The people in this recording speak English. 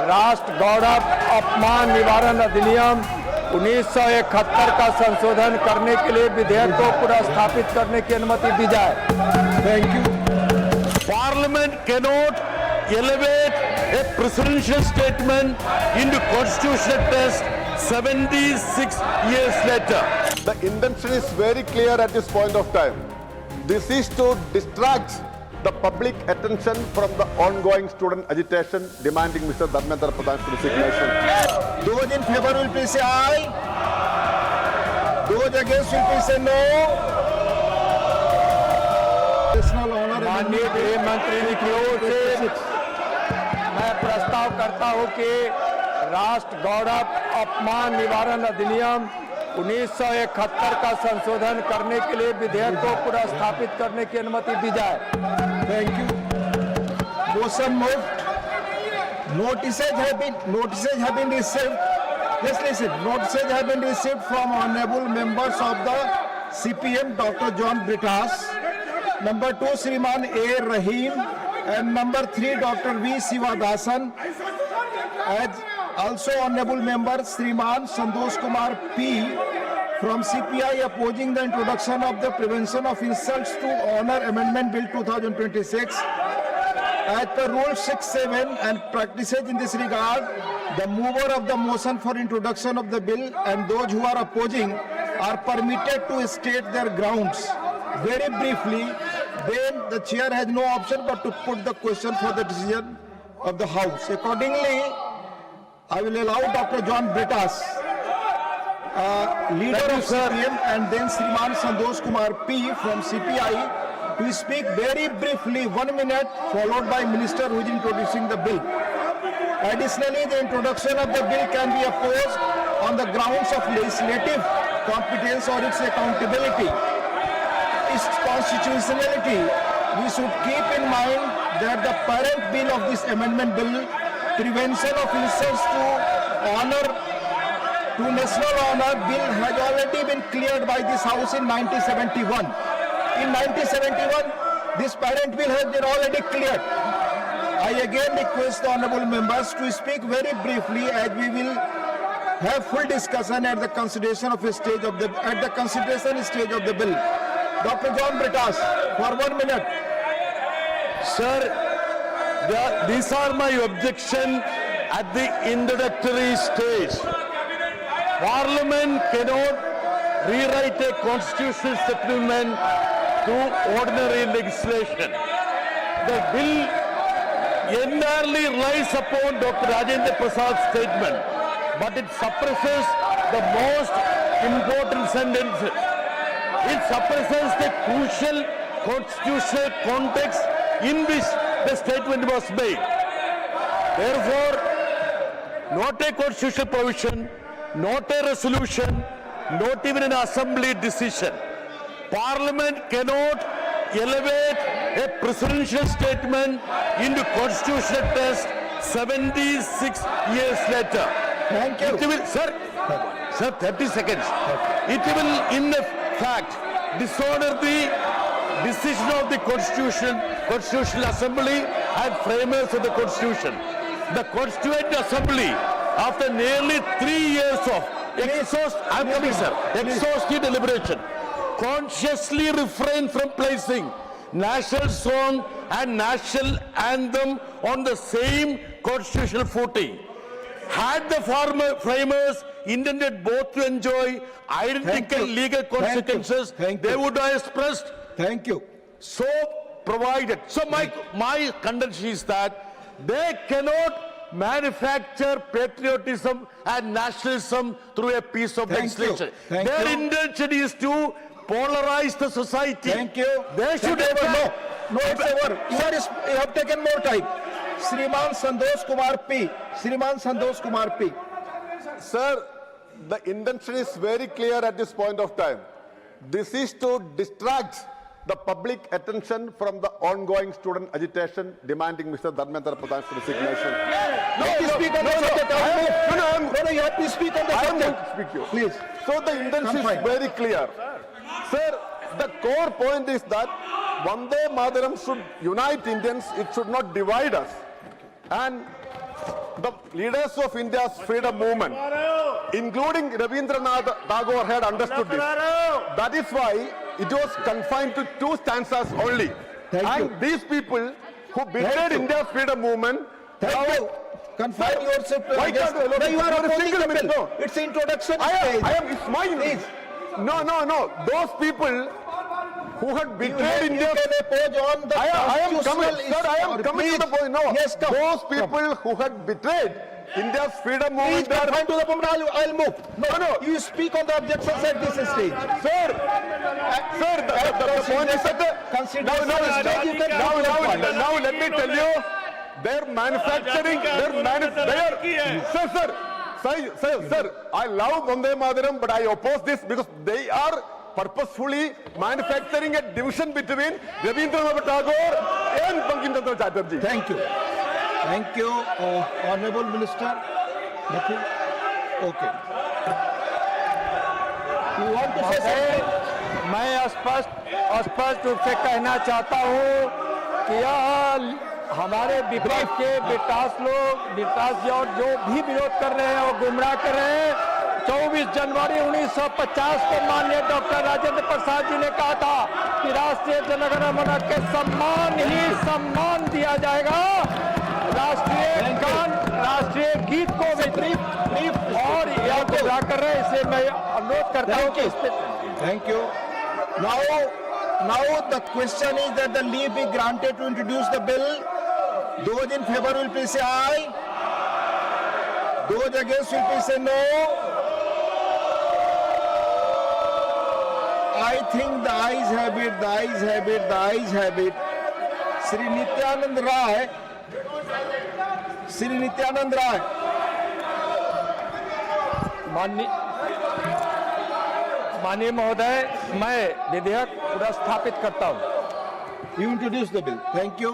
राष्ट्र गौरव अपमान निवारण अधिनियम 1971 का संशोधन करने के लिए विधेयक को पुनर्स्थापित करने की अनुमति दी जाए। Thank you. Parliament cannot elevate a presidential statement into constitutional test 76 years later. The intention is very clear at this point of time. This is to distract the public attention from the ongoing student agitation demanding Mr. Dharmendra Pradhan's resignation. Those in favor will please say aye. Those against will please say no. National honor. माननीय गृह मंत्री जी की ओर से मैं प्रस्ताव करता हूं कि राष्ट्र गौरव अपमान निवारण अधिनियम 1971 का संशोधन करने के लिए विधेयक को पुनर्स्थापित करने की अनुमति दी जाए। Thank you. Motion moved. Notices have been received. Just listen. Notices have been received from honorable members of the CPM, Dr. John Britas. Number 2, Shriman A. Rahim, and number 3, Dr. V. Sivadasan. As also honorable member Shriman Santosh Kumar P. from CPI opposing the introduction of the Prevention of Insults to Honor Amendment Bill 2026. As per Rule 6.7 and practices in this regard, the mover of the motion for introduction of the bill and those who are opposing are permitted to state their grounds. Very briefly, then the chair has no option but to put the question for the decision of the House. Accordingly, I will allow Dr. John Britas, leader of CPM, and then Shriman Santosh Kumar P. from CPI to speak very briefly, 1 minute, followed by Minister who is introducing the bill. Additionally, the introduction of the bill can be opposed on the grounds of legislative competence or its accountability, its constitutionality. We should keep in mind that the parent bill of this amendment bill, Prevention of Insults to Honor, to National Honor Bill, has already been cleared by this House in 1971. In 1971, this parent bill has been already cleared. I again request the honorable members to speak very briefly, as we will have full discussion at the consideration stage of the bill. Dr. John Britas, for 1 minute. Sir, these are my objection at the introductory stage. Parliament cannot rewrite a constitutional settlement through ordinary legislation. The bill entirely relies upon Dr. Rajendra Prasad's statement, but it suppresses the most important sentences. It suppresses the crucial constitutional context in which the statement was made. Therefore, not a constitutional provision, not a resolution, not even an assembly decision. Parliament cannot elevate a presidential statement into constitutional test 76 years later. Thank you. It will, sir, 30 seconds. It will, in fact, dishonor the decision of the Constitutional Assembly and framers of the Constitution. The Constituent Assembly, after nearly 3 years of exhaustive deliberation, consciously refrained from placing national song and national anthem on the same constitutional footing. Had the framers intended both to enjoy identical legal consequences, they would have expressed. Thank you. So provided. So my contention is that they cannot manufacture patriotism and nationalism through a piece of legislation. Their intention is to polarize the society. Thank you. They should No, it's over. You have taken more time. Shriman Santosh Kumar P. Shriman Santosh Kumar P. Sir, the intention is very clear at this point of time. This is to distract the public attention from the ongoing student agitation demanding Mr. Dharmendra Pradhan's resignation. No, you have to speak on the subject. Please. So the intention is very clear. Sir, the core point is that Vande Mataram should unite Indians, it should not divide us. And the leaders of India's freedom movement, including Rabindranath Tagore, had understood this. That is why it was confined to 2 stanzas only. Thank and you. these people who betrayed Thank you. India's freedom movement. Thank you. Confine yourself to Why can't you allow No, you are for a opposing single the minute? bill. No. It's introduction I stage. am, it's mine. Please. No. Those people who had You betrayed India's can oppose on the I am coming, constitutional sir, I am issue. coming to the Please. point. No, Yes, come. those people who had betrayed India's freedom Please movement are... confine to the point. I'll move. No. You speak on the objections at this stage. Sir, the point is that... Consider Now, stage, you can come to the point. now let me tell you, they're manufacturing, Sir, I love Vande Mataram, but I oppose this because they are purposefully manufacturing a division between Rabindranath Tagore and Bankim Chandra Chatterjee. Thank you. Thank you, Honorable Minister. Nothing? Okay. You want to say something? मैं स्पष्ट रूप से कहना चाहता हूं कि यह हमारे विपक्ष के विकास जी और जो भी विरोध कर रहे हैं वो गुमराह कर रहे हैं। 24 जनवरी 1950 को माननीय डॉक्टर राजेंद्र प्रसाद जी ने कहा था कि राष्ट्रीय जनगणमन के सम्मान ही सम्मान दिया जाएगा। राष्ट्रीय गान, राष्ट्रीय गीत को भी और यह गुमराह कर रहे हैं। इसलिए मैं अनुरोध करता हूँ कि इस पे Thank you. Now the question is that the leave be granted to introduce the bill. Those in favor will please say aye. Those against will please say no. I think the ayes have it, the ayes have it, the ayes have it. Sri Nityanand Rai. माननीय महोदय, मैं विधेयक पुनः स्थापित करता हूं। You introduce the bill. Thank you.